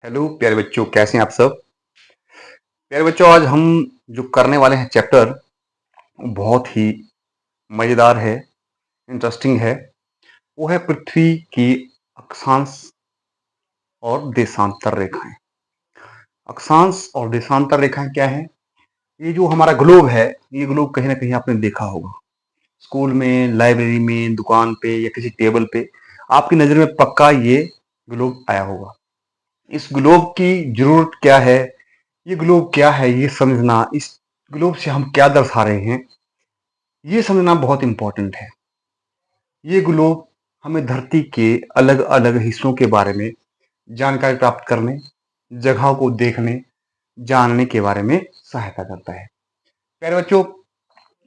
Hello प्यारे बच्चों, कैसे हैं आप सब। प्यारे बच्चों, आज हम जो करने वाले हैं चैप्टर बहुत ही मजेदार है, इंटरेस्टिंग है। वो है पृथ्वी की अक्षांश और देशांतर रेखाएं। अक्षांश और देशांतर रेखाएं क्या है? ये जो हमारा ग्लोब है, ये ग्लोब कहीं ना कहीं आपने देखा होगा, स्कूल में, लाइब्रेरी में, दुकान पे या किसी टेबल पे आपकी नजर में पक्का ये ग्लोब आया होगा। इस ग्लोब की जरूरत क्या है, ये ग्लोब क्या है, ये समझना, इस ग्लोब से हम क्या दर्शा रहे हैं, ये समझना बहुत इंपॉर्टेंट है। ये ग्लोब हमें धरती के अलग अलग हिस्सों के बारे में जानकारी प्राप्त करने, जगहों को देखने, जानने के बारे में सहायता करता है। प्यारे बच्चों,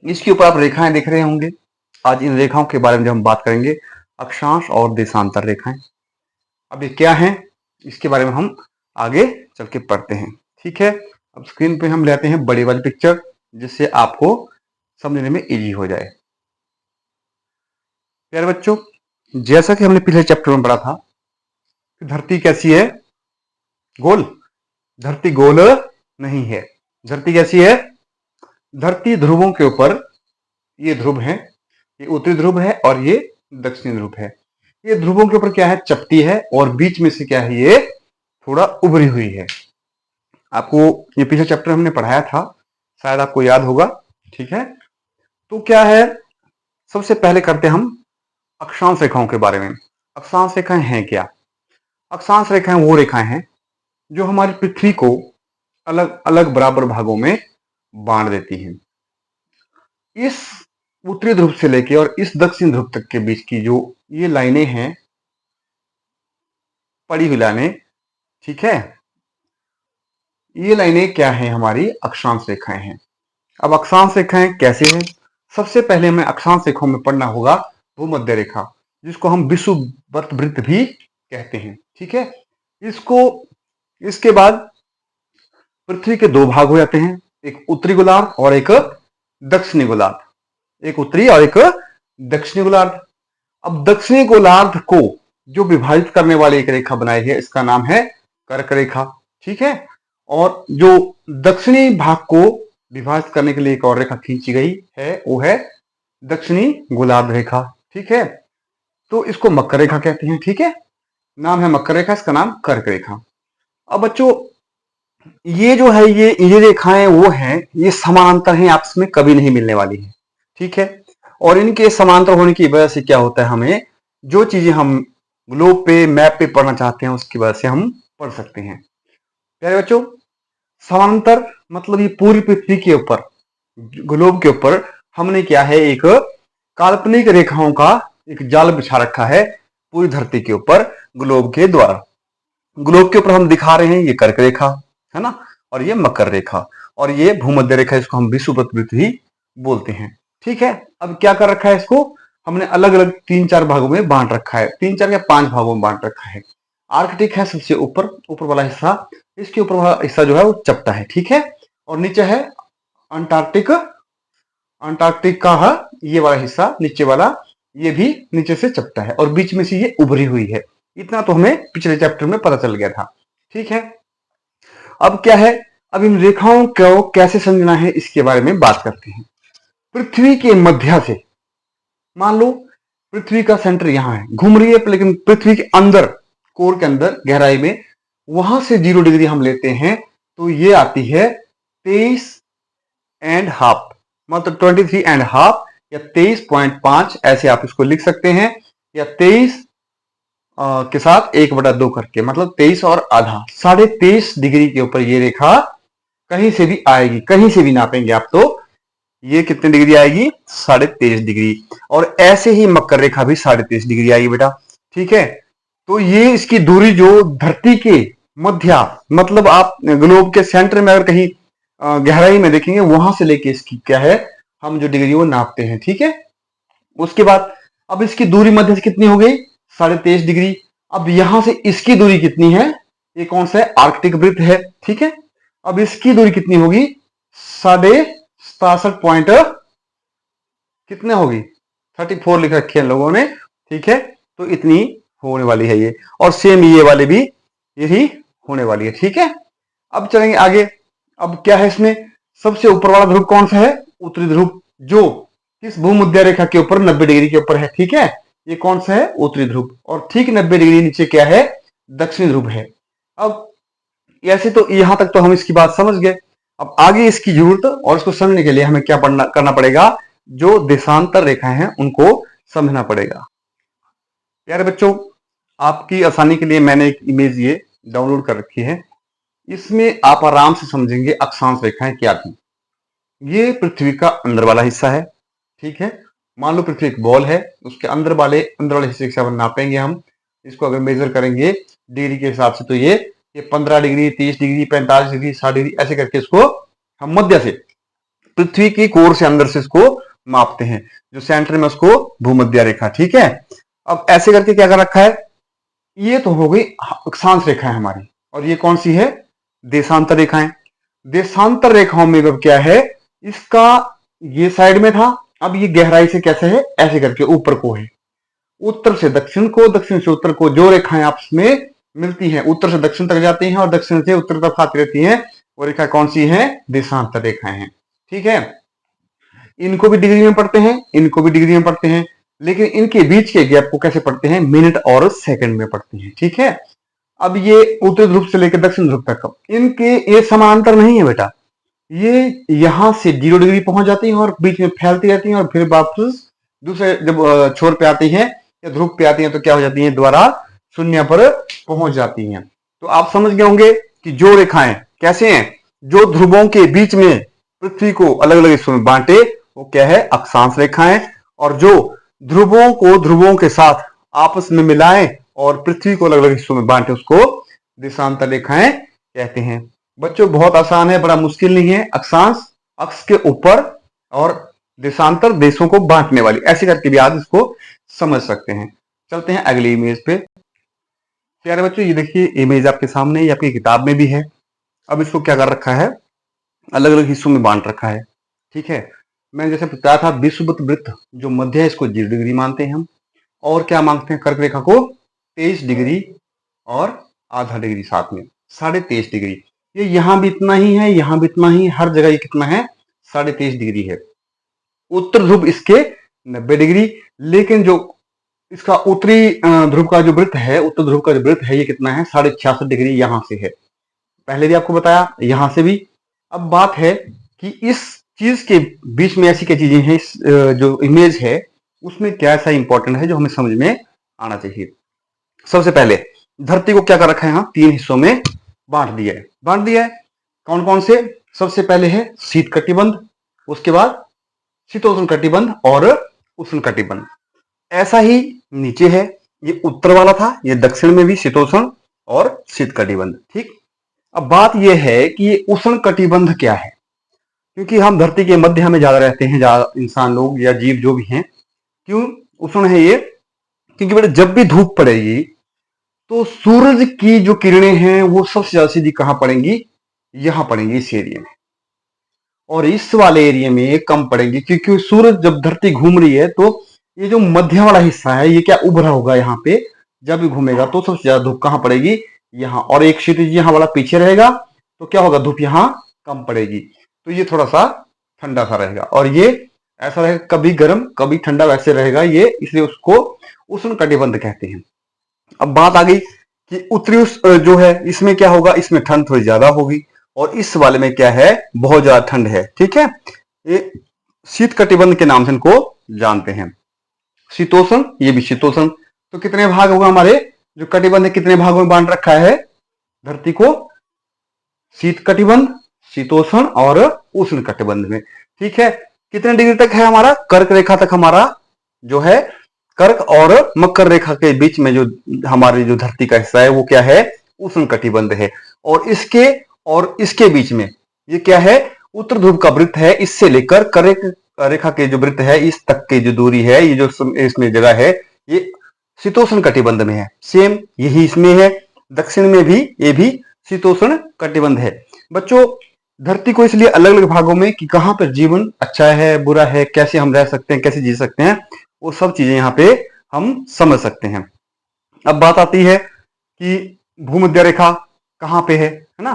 इसके ऊपर आप रेखाएं देख रहे होंगे। आज इन रेखाओं के बारे में जब हम बात करेंगे, अक्षांश और देशांतर रेखाएं, अब ये क्या है, इसके बारे में हम आगे चल के पढ़ते हैं। ठीक है, अब स्क्रीन पे हम लेते हैं बड़ी वाली पिक्चर, जिससे आपको समझने में इजी हो जाए। प्यारे बच्चों, जैसा कि हमने पिछले चैप्टर में पढ़ा था कि धरती कैसी है, गोल। धरती गोल नहीं है। धरती कैसी है? धरती ध्रुवों के ऊपर, ये ध्रुव है, ये उत्तरी ध्रुव है और ये दक्षिणी ध्रुव है। ये ध्रुवों के ऊपर क्या है, चपटी है, और बीच में से क्या है, ये थोड़ा उभरी हुई है। आपको ये पिछले चैप्टर हमने पढ़ाया था, शायद आपको याद होगा। ठीक है, तो क्या है, सबसे पहले करते हम अक्षांश रेखाओं के बारे में। अक्षांश रेखाएं हैं क्या? अक्षांश रेखाएं वो रेखाएं हैं जो हमारी पृथ्वी को अलग अलग बराबर भागों में बांट देती हैं। इस उत्तरी ध्रुव से लेके और इस दक्षिण ध्रुव तक के बीच की जो ये लाइनें हैं, पड़ी हुई लाइनें, ठीक है, ये लाइनें क्या हैं, हमारी अक्षांश रेखाएं हैं। अब अक्षांश रेखाएं कैसे हैं? सबसे पहले हमें अक्षांश रेखाओं में पढ़ना होगा भूमध्य रेखा, जिसको हम विषुवत वृत्त भी कहते हैं। ठीक है, इसको, इसके बाद पृथ्वी के दो भाग हो जाते हैं, एक उत्तरी गोलार्ध और एक दक्षिणी गोलार्ध। एक उत्तरी और एक दक्षिणी गोलार्ध। अब दक्षिणी गोलार्ध को जो विभाजित करने वाली एक रेखा बनाई है, इसका नाम है कर्क रेखा। ठीक है, और जो दक्षिणी भाग को विभाजित करने के लिए एक और रेखा खींची गई है, वो है दक्षिणी गोलार्ध रेखा। ठीक है, तो इसको मकर रेखा कहते हैं। ठीक है, नाम है मकर रेखा, इसका नाम कर्क रेखा। अब बच्चों, ये जो है, ये रेखाएं वो हैं, ये समानांतर हैं, आपस में कभी नहीं मिलने वाली है। ठीक है, और इनके समांतर होने की वजह से क्या होता है, हमें जो चीजें हम ग्लोब पे, मैप पे पढ़ना चाहते हैं, उसकी वजह से हम पढ़ सकते हैं। प्यारे बच्चों, समांतर मतलब ये पूरी पृथ्वी के ऊपर, ग्लोब के ऊपर हमने क्या है, एक काल्पनिक रेखाओं का एक जाल बिछा रखा है पूरी धरती के ऊपर, ग्लोब के द्वारा। ग्लोब के ऊपर हम दिखा रहे हैं ये कर्क रेखा है ना, और ये मकर रेखा, और ये भूमध्य रेखा, इसको हम विषुवत वृत्त भी बोलते हैं। ठीक है, अब क्या कर रखा है, इसको हमने अलग अलग तीन चार भागों में बांट रखा है, तीन चार या पांच भागों में बांट रखा है। आर्कटिक है सबसे ऊपर, ऊपर वाला हिस्सा, इसके ऊपर वाला हिस्सा जो है वो चपटा है। ठीक है, और नीचे है अंटार्कटिक, अंटार्कटिक का है ये वाला हिस्सा, नीचे वाला ये भी नीचे से चपटा है, और बीच में से ये उभरी हुई है। इतना तो हमें पिछले चैप्टर में पता चल गया था। ठीक है, अब क्या है, अब इन रेखाओं को कैसे समझना है, इसके बारे में बात करते हैं। पृथ्वी के मध्य से, मान लो पृथ्वी का सेंटर यहां है, घूम रही है, लेकिन पृथ्वी के अंदर, कोर के अंदर गहराई में, वहां से 0 डिग्री हम लेते हैं, तो ये आती है 23.5, मतलब 23.5 या 23.5, ऐसे आप इसको लिख सकते हैं, या 23 के साथ 1/2 करके, मतलब 23 और आधा, 23.5 डिग्री के ऊपर ये रेखा कहीं से भी आएगी, कहीं से भी नापेंगे आप तो ये कितने डिग्री आएगी, 23.5 डिग्री। और ऐसे ही मकर रेखा भी 23.5 डिग्री आएगी बेटा। ठीक है, तो ये इसकी दूरी जो धरती के मध्य, मतलब आप ग्लोब के सेंटर में अगर कहीं गहराई में देखेंगे, वहां से लेके इसकी क्या है, हम जो डिग्री वो नापते हैं। ठीक है, उसके बाद अब इसकी दूरी मध्य से कितनी हो गई, 23.5 डिग्री। अब यहां से इसकी दूरी कितनी है, ये कौन सा है, आर्कटिक वृत्त है। ठीक है, अब इसकी दूरी कितनी होगी, 67 पॉइंट कितने होगी, 34 लिख रखे हैं लोगों ने। ठीक है, तो इतनी होने वाली है ये, और सेम ये वाले भी यही होने वाली है। ठीक है, अब चलेंगे आगे। अब क्या है इसमें, सबसे ऊपर वाला ध्रुव कौन सा है, उत्तरी ध्रुव, जो किस भूमध्य रेखा के ऊपर 90 डिग्री के ऊपर है। ठीक है, ये कौन सा है, उत्तरी ध्रुव, और ठीक 90 डिग्री नीचे क्या है, दक्षिणी ध्रुव है। अब ऐसे तो यहां तक तो हम इसकी बात समझ गए। अब आगे इसकी जरूरत और इसको समझने के लिए हमें क्या करना पड़ेगा, जो देशांतर रेखाएं हैं उनको समझना पड़ेगा। प्यारे बच्चों, आपकी आसानी के लिए मैंने एक इमेज ये डाउनलोड कर रखी है। इसमें आप आराम से समझेंगे अक्षांश रेखाएं क्या थी। ये पृथ्वी का अंदर वाला हिस्सा है। ठीक है, मान लो पृथ्वी एक बॉल है, उसके अंदर वाले हिस्से के हिसाब नापेंगे हम इसको। अगर मेजर करेंगे डिग्री के हिसाब से तो ये 15 डिग्री, 30 डिग्री, 45 डिग्री, 60 डिग्री, ऐसे करके इसको हम मध्य से, पृथ्वी की कोर से अंदर से इसको मापते हैं, जो सेंटर में उसको भूमध्य रेखा। ठीक है, अब ऐसे करके क्या कर रखा है, ये तो हो गई अक्षांश रेखाएं हमारी, और ये कौन सी है, देशांतर रेखाएं। देशांतर रेखाओं में अब क्या है, इसका ये साइड में था, अब ये गहराई से कैसे है, ऐसे करके ऊपर को है, उत्तर से दक्षिण को, दक्षिण से उत्तर को, जो रेखाएं आपस में मिलती हैं उत्तर से दक्षिण तक जाती हैं और दक्षिण से उत्तर तक आती रहती हैं, वो रेखा कौन सी है, देशांतर रेखाएं हैं। ठीक है, इनको भी डिग्री में पढ़ते हैं, इनको भी डिग्री में पढ़ते हैं, लेकिन इनके बीच के गैप को कैसे पढ़ते हैं, मिनट और सेकंड में पढ़ते हैं। ठीक है, अब ये उत्तर ध्रुव से लेकर दक्षिण ध्रुव तक इनके ये समांतर नहीं है बेटा, ये यहां से 0 डिग्री पहुंच जाती है और बीच में फैलती रहती हैं, और फिर वापस दूसरे जब छोर पे आती हैं या ध्रुव पे आती हैं तो क्या हो जाती हैं, दोबारा शून्य पर पहुंच जाती हैं। तो आप समझ गए होंगे कि जो रेखाएं कैसे हैं, जो ध्रुवों के बीच में पृथ्वी को अलग अलग हिस्सों में बांटे वो क्या है, अक्षांश रेखाएं, और जो ध्रुवों को ध्रुवों के साथ आपस में मिलाएं और पृथ्वी को अलग अलग हिस्सों में बांटे उसको देशांतर रेखाएं कहते हैं। बच्चों बहुत आसान है, बड़ा मुश्किल नहीं है। अक्षांश अक्ष के ऊपर और देशांतर देशों को बांटने वाली, ऐसे करके भी आज इसको समझ सकते हैं। चलते हैं अगली इमेज पे। प्यारे बच्चों, ये देखिए इमेज आपके सामने, ये आपकी किताब में भी है। अब इसको क्या कर रखा है, अलग अलग हिस्सों में बांट रखा है। ठीक है, मैंने जैसे बताया था विषुवत वृत्त जो मध्य है इसको 0 डिग्री मानते हैं हम, और क्या मांगते हैं, कर्क रेखा को 23 डिग्री और आधा डिग्री, साथ में 23.5 डिग्री। ये यहां भी इतना ही है, यहां भी इतना ही, हर जगह ये कितना है, 23.5 डिग्री है। उत्तर ध्रुव इसके 90 डिग्री, लेकिन जो इसका उत्तरी ध्रुव का जो वृत्त है, उत्तर ध्रुव का जो वृत्त है ये कितना है, 66.5 डिग्री यहां से है। पहले भी आपको बताया, यहां से भी। अब बात है कि इस चीज के बीच में ऐसी क्या चीजें हैं, इस जो इमेज है उसमें क्या ऐसा इंपॉर्टेंट है जो हमें समझ में आना चाहिए। सबसे पहले धरती को क्या कर रखा है, यहाँ 3 हिस्सों में बांट दिया है। कौन कौन से, सबसे पहले है शीत कटिबंध, उसके बाद शीतोष्ण कटिबंध और उष्ण कटिबंध। ऐसा ही नीचे है, ये उत्तर वाला था, ये दक्षिण में भी शीतोष्ण और शीत कटिबंध। ठीक, अब बात यह है कि ये उष्ण कटिबंध क्या है, क्योंकि हम धरती के मध्य में ज्यादा रहते हैं, ज्यादा इंसान लोग या जीव जो भी हैं। क्यों उष्ण है ये, क्योंकि बेटा जब भी धूप पड़ेगी तो सूरज की जो किरणें हैं वो सबसे ज्यादा सीधी कहां पड़ेंगी, यहां पड़ेंगी इस एरिया में, और इस वाले एरिया में कम पड़ेंगी, क्योंकि सूरज जब धरती घूम रही है तो ये जो मध्य वाला हिस्सा है ये क्या उभरा होगा, यहाँ पे जब भी घूमेगा तो सबसे ज्यादा धूप कहां पड़ेगी, यहाँ, और एक क्षितिज यहाँ वाला पीछे रहेगा तो क्या होगा, धूप यहाँ कम पड़ेगी, तो ये थोड़ा सा ठंडा सा रहेगा, और ये ऐसा रहेगा कभी गर्म कभी ठंडा, वैसे रहेगा ये, इसलिए उसको उष्ण कटिबंध कहते हैं। अब बात आ गई कि उत्तरी जो है इसमें क्या होगा, इसमें ठंड थोड़ी ज्यादा होगी, और इस वाले में क्या है, बहुत ज्यादा ठंड है। ठीक है, ये शीत कटिबंध के नाम से इनको जानते हैं। शीतोष्ण, ये भी शीतोष्ण। तो कितने भाग होगा हमारे जो कटिबंध कितने भागों में बांट रखा है धरती को, शीत कटिबंध, शीतोष्ण और उष्ण कटिबंध में। ठीक है, कितने डिग्री तक है हमारा, कर्क रेखा तक हमारा जो है, कर्क और मकर रेखा के बीच में जो हमारी जो धरती का हिस्सा है वो क्या है, उष्ण कटिबंध है, और इसके बीच में ये क्या है, उत्तर ध्रुव का वृत्त है, इससे लेकर कर्क रेखा के जो वृत्त है इस तक की जो दूरी है, ये जो इसमें जगह है ये शीतोष्ण कटिबंध में है। सेम यही इसमें है, दक्षिण में भी ये भी शीतोष्ण कटिबंध है। बच्चों धरती को इसलिए अलग अलग भागों में कि कहां पर जीवन अच्छा है बुरा है, कैसे हम रह सकते हैं, कैसे जी सकते हैं, वो सब चीजें यहाँ पे हम समझ सकते हैं। अब बात आती है कि भूमध्य रेखा कहाँ पे है ना।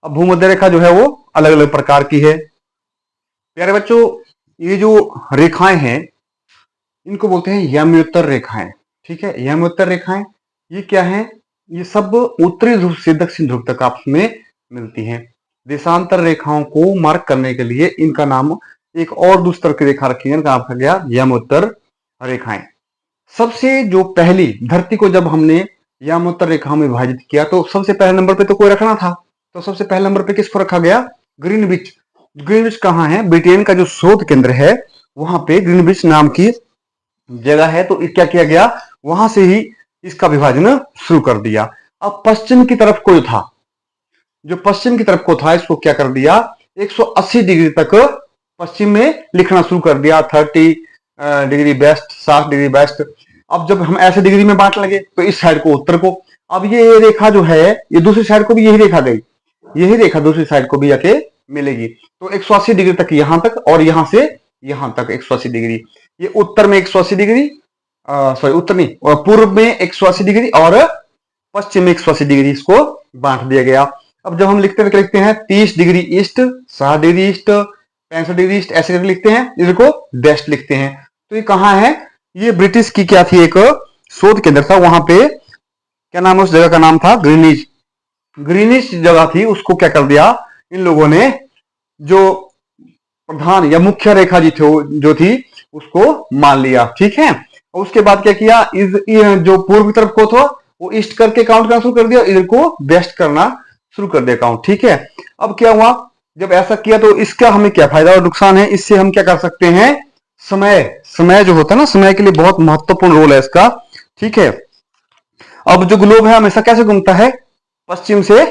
अब भूमध्य रेखा जो है वो अलग अलग प्रकार की है। प्यारे बच्चों, ये जो रेखाएं हैं इनको बोलते हैं यमोत्तर रेखाएं। ठीक है, यमोत्तर रेखाएं ये क्या है, ये सब उत्तरी ध्रुव से दक्षिण ध्रुव तक आपस में मिलती हैं। देशांतर रेखाओं को मार्क करने के लिए इनका नाम एक और दूसरी तरह की रेखा रखी है, इनका नाम रखा गया यमोत्तर रेखाएं। सबसे जो पहली धरती को जब हमने यमोत्तर रेखाओं में विभाजित किया तो सबसे पहले नंबर पे तो कोई रखना था, तो सबसे पहले नंबर पे किसको रखा गया, ग्रीनविच। ग्रीनविच कहाँ है, ब्रिटेन का जो शोध केंद्र है वहां पे ग्रीनविच नाम की जगह है। तो क्या किया गया, वहां से ही इसका विभाजन शुरू कर दिया। अब पश्चिम की तरफ को था, जो पश्चिम की तरफ को था इसको क्या कर दिया, 180 डिग्री तक पश्चिम में लिखना शुरू कर दिया। 30 डिग्री वेस्ट, 60 डिग्री वेस्ट। अब जब हम ऐसे डिग्री में बांट लगे तो इस साइड को उत्तर को, अब ये रेखा जो है ये दूसरी साइड को भी यही रेखा गई, यही रेखा दूसरी साइड को भी जाके मिलेगी। तो 180 डिग्री तक यहां तक, और यहां से यहां तक 180 डिग्री। ये उत्तर में 180 डिग्री, सॉरी उत्तर नहीं, और पूर्व में 180 डिग्री और पश्चिम में 180 डिग्री इसको बांट दिया गया। अब जब हम लिखते हैं 30 degree east, 60 degree east, 65 degree east, ऐसे करके लिखते हैं, इधर को वेस्ट लिखते हैं। तो ये कहाँ है, ये ब्रिटिश की क्या थी, एक शोध केंद्र था। वहां पे क्या नाम है, उस जगह का नाम था ग्रीनिच। ग्रीनिच जगह थी, उसको क्या कर दिया इन लोगों ने, जो प्रधान या मुख्य रेखा जी जो थी उसको मान लिया। ठीक है, और उसके बाद क्या किया, जो पूर्व की तरफ को था वो ईस्ट करके काउंट करना शुरू कर दिया, इधर को वेस्ट करना शुरू कर दिया काउंट। ठीक है, अब क्या हुआ, जब ऐसा किया तो इसका हमें क्या फायदा और नुकसान है, इससे हम क्या कर सकते हैं, समय जो होता है ना, समय के लिए बहुत महत्वपूर्ण रोल है इसका। ठीक है, अब जो ग्लोब है हमेशा कैसे घूमता है, पश्चिम से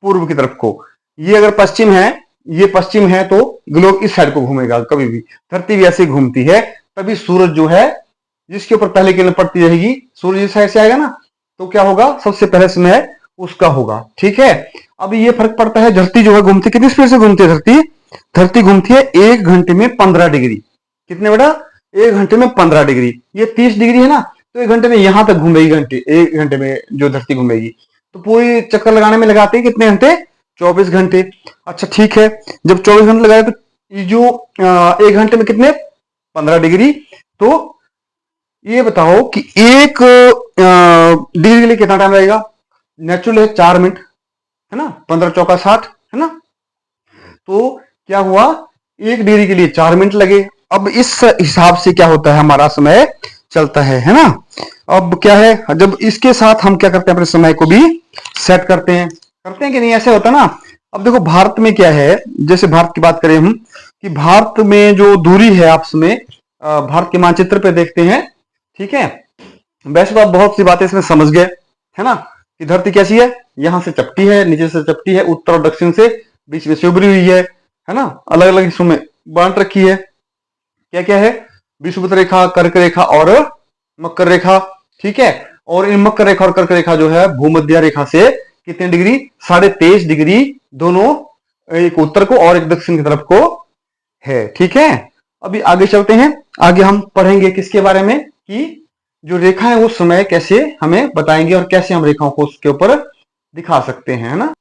पूर्व की तरफ को। ये अगर पश्चिम है, ये पश्चिम है, तो ग्लोब इस साइड को घूमेगा कभी भी। धरती भी ऐसे घूमती है, तभी सूरज जो है जिसके ऊपर पहले किरण पड़ती रहेगी, सूरज इस साइड से आएगा ना, तो क्या होगा, सबसे पहले समय उसका होगा। ठीक है, अब ये फर्क पड़ता है, धरती जो है घूमती कितनी स्पीड से घूमती है, धरती घूमती है 1 घंटे में 15 डिग्री। कितने बेटा, 1 घंटे में 15 डिग्री। ये 30 डिग्री है ना, तो 1 घंटे में यहां तक घूमेगी, 1 घंटे में जो धरती घूमेगी। तो पूरी चक्कर लगाने में लगाते हैं कितने घंटे, 24 घंटे। अच्छा ठीक है, जब 24 घंटे लगाए तो ये जो 1 घंटे में कितने, 15 डिग्री। तो ये बताओ कि 1 डिग्री के लिए कितना टाइम लगेगा, नेचुरल है 4 मिनट, है ना, 15 चौका 60, है ना। तो क्या हुआ, 1 डिग्री के लिए 4 मिनट लगे। अब इस हिसाब से क्या होता है, हमारा समय चलता है ना। अब क्या है, जब इसके साथ हम क्या करते हैं, अपने समय को भी सेट करते हैं कि नहीं, ऐसे होता ना। अब देखो भारत में क्या है, जैसे भारत की बात करें हम, कि भारत में जो दूरी है आपस में, भारत के मानचित्र पे देखते हैं। ठीक है, वैसे तो आप बहुत सी बातें इसमें समझ गए, है ना, कि धरती कैसी है, यहां से चपटी है, नीचे से चपटी है, उत्तर और दक्षिण से, बीच में से उभरी हुई है ना, अलग अलग हिस्सों में बांट रखी है। क्या क्या है, विषुवत रेखा, कर्क रेखा और मकर रेखा। ठीक है, और इन मकर रेखा और कर्क रेखा जो है भूमध्य रेखा से कितने डिग्री, 23.5 डिग्री दोनों, एक उत्तर को और एक दक्षिण की तरफ को है। ठीक है, अभी आगे चलते हैं, आगे हम पढ़ेंगे किसके बारे में, कि जो रेखा है वो समय कैसे हमें बताएंगे और कैसे हम रेखाओं को उसके ऊपर दिखा सकते हैं, है ना।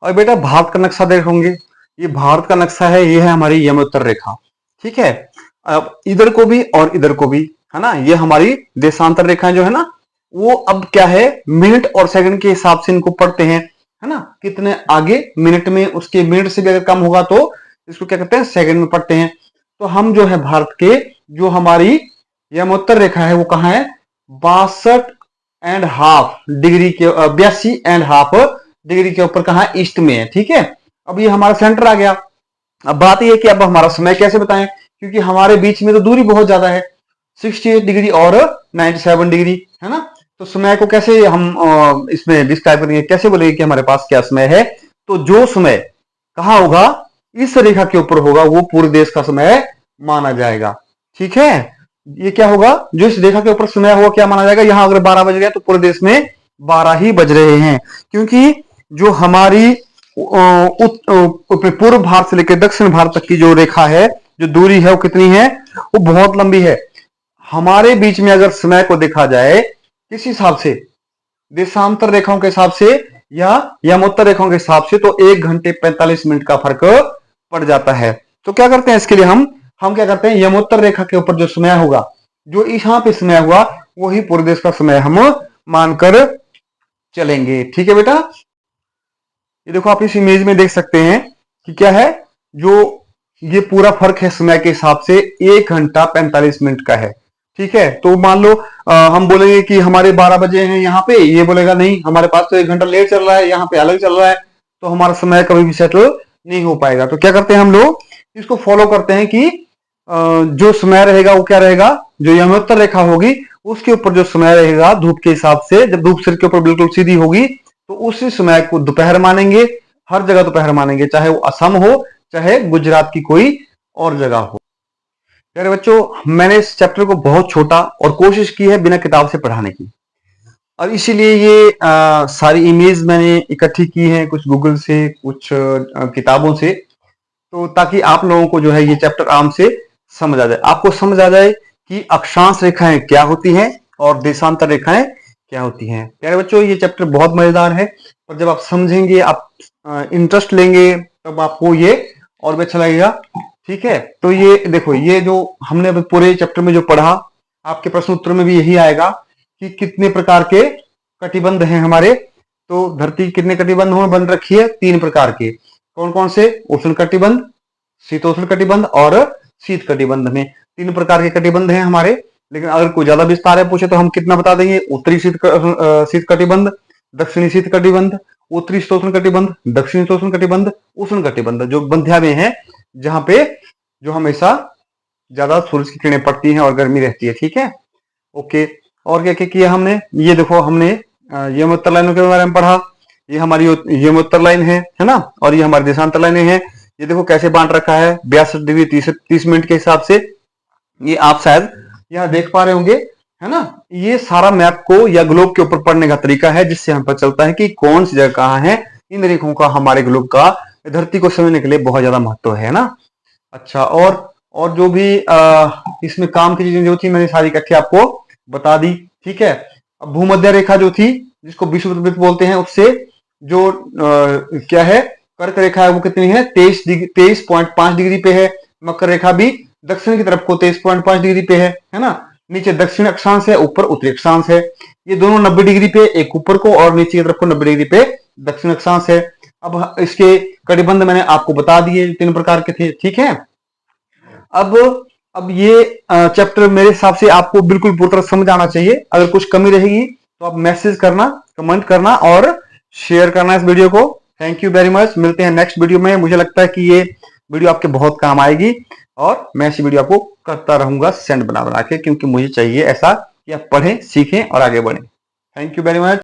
और बेटा भारत का नक्शा देखोगे, ये भारत का नक्शा है, ये है हमारी यमोत्तर रेखा। ठीक है, अब इधर को भी और इधर को भी, है ना, ये हमारी देशांतर रेखाएं जो है ना, वो अब क्या है, मिनट और सेकंड के हिसाब से इनको पढ़ते हैं, है ना, कितने आगे मिनट में, उसके मिनट से भी अगर कम होगा तो इसको क्या कहते हैं, सेकंड में पढ़ते हैं। तो हम जो है भारत के, जो हमारी यमोत्तर रेखा है वो कहाँ है, 62.5 डिग्री के, 82.5 डिग्री के ऊपर कहा, ईस्ट में है। ठीक है, अब ये हमारा सेंटर आ गया। अब बात ये है कि अब हमारा समय कैसे बताएं, क्योंकि हमारे बीच में तो दूरी बहुत ज्यादा है, 68 डिग्री और 97 डिग्री, है ना। तो समय को कैसे हम इसमें डिस्क्राइब करेंगे, कैसे बोलेंगे कि हमारे पास क्या समय है। तो जो समय कहाँ होगा, इस रेखा के ऊपर होगा, वो पूरे देश का समय माना जाएगा। ठीक है, ये क्या होगा, जो इस रेखा के ऊपर समय होगा क्या माना जाएगा, यहां अगर 12 बज गया तो पूरे देश में 12 ही बज रहे हैं, क्योंकि जो हमारी पूर्व भारत से लेकर दक्षिण भारत तक की जो रेखा है, जो दूरी है वो कितनी है, वो बहुत लंबी है। हमारे बीच में अगर समय को देखा जाए किस हिसाब से, देशांतर रेखाओं के हिसाब से, या यमोत्तर रेखाओं के हिसाब से तो 1 घंटे 45 मिनट का फर्क पड़ जाता है। तो क्या करते हैं इसके लिए हम क्या करते हैं, यमोत्तर रेखा के ऊपर जो समय होगा, जो यहाँ पे समय हुआ, वही पूरे देश का समय हम मानकर चलेंगे। ठीक है बेटा, ये देखो आप इस इमेज में देख सकते हैं कि क्या है, जो ये पूरा फर्क है समय के हिसाब से 1 घंटा 45 मिनट का है। ठीक है, तो मान लो हम बोलेंगे कि हमारे 12 बजे हैं यहाँ पे, ये बोलेगा नहीं हमारे पास तो 1 घंटा लेट चल रहा है, यहाँ पे अलग चल रहा है, तो हमारा समय कभी भी सेटल नहीं हो पाएगा। तो क्या करते हैं हम लोग, इसको फॉलो करते हैं कि जो समय रहेगा वो क्या रहेगा, जो यमोत्तर रेखा होगी उसके ऊपर जो समय रहेगा धूप के हिसाब से, जब धूप सिर के ऊपर बिल्कुल सीधी होगी तो उसी समय को दोपहर मानेंगे, हर जगह दोपहर मानेंगे, चाहे वो असम हो चाहे गुजरात की कोई और जगह हो। प्यारे बच्चों, मैंने इस चैप्टर को बहुत छोटा और कोशिश की है बिना किताब से पढ़ाने की, और इसीलिए ये सारी इमेज मैंने इकट्ठी की है, कुछ गूगल से, कुछ किताबों से, तो ताकि आप लोगों को जो है ये चैप्टर आराम से समझ आ जाए, आपको समझ आ जाए कि अक्षांश रेखाएं क्या होती हैं और देशांतर रेखाएं क्या होती हैं। प्यारे बच्चों, ये चैप्टर बहुत मजेदार है, और जब आप समझेंगे, आप इंटरेस्ट लेंगे, तब आपको ये और भी अच्छा लगेगा। ठीक है, तो ये देखो, ये जो हमने पूरे चैप्टर में जो पढ़ा, आपके प्रश्न उत्तर में भी यही आएगा कि कितने प्रकार के कटिबंध हैं हमारे। तो धरती कितने कटिबंध में बन रखी है, 3 प्रकार के। कौन कौन से, उष्ण कटिबंध, शीतोष्ण कटिबंध और शीत कटिबंध में 3 प्रकार के कटिबंध हैं हमारे। लेकिन अगर कोई ज्यादा विस्तार है पूछे तो हम कितना बता देंगे, उत्तरी शीत कटिबंध, दक्षिणी शीत कटिबंध, उत्तरी शीतोष्ण कटिबंध, दक्षिणी शीतोष्ण कटिबंध, उष्ण कटिबंध, जो बंध्या में है, जहां पे जो हमेशा ज्यादा सूरज की किरणें पड़ती हैं और गर्मी रहती है। ठीक है, ओके। और क्या क्या किया हमने, ये देखो हमने यमोत्तर लाइनों के बारे में पढ़ा, ये हमारी यमोत्तर लाइन है ना, और ये हमारी देशांतर लाइनें हैं। ये देखो कैसे बांट रखा है 62 डिग्री 30 मिनट के हिसाब से, ये आप शायद यहाँ देख पा रहे होंगे, है ना। ये सारा मैप को या ग्लोब के ऊपर पढ़ने का तरीका है, जिससे हम पता चलता है कि कौन सी जगह कहाँ है। इन रेखाओं का हमारे ग्लोब का, धरती को समझने के लिए बहुत ज्यादा महत्व है ना। अच्छा, और जो भी इसमें काम की चीजें जो थी मैंने सारी इकट्ठी आपको बता दी। ठीक है, अब भूमध्य रेखा जो थी, जिसको विषुववृत्त बोलते हैं, उससे जो क्या है, कर्क रेखा है वो कितनी है, 23.5 डिग्री पे है। मकर रेखा भी दक्षिण की तरफ को 23.5 डिग्री पे है ना। नीचे दक्षिण अक्षांश है, ऊपर उत्तरी अक्षांश है। ये दोनों 90 डिग्री पे, एक ऊपर को और नीचे की तरफ को 90 डिग्री पे दक्षिण अक्षांश है। अब इसके कटिबंध मैंने आपको बता दिए, 3 प्रकार के थे। ठीक है, अब ये चैप्टर मेरे हिसाब से आपको बिल्कुल पूरी तरह समझ आना चाहिए। अगर कुछ कमी रहेगी तो आप मैसेज करना, कमेंट करना और शेयर करना इस वीडियो को। थैंक यू वेरी मच, मिलते हैं नेक्स्ट वीडियो में। मुझे लगता है कि ये वीडियो आपके बहुत काम आएगी, और मैं ऐसी वीडियो आपको करता रहूंगा सेंड बना बना के, क्योंकि मुझे चाहिए ऐसा कि आप पढ़ें, सीखें और आगे बढ़ें। Thank you very much.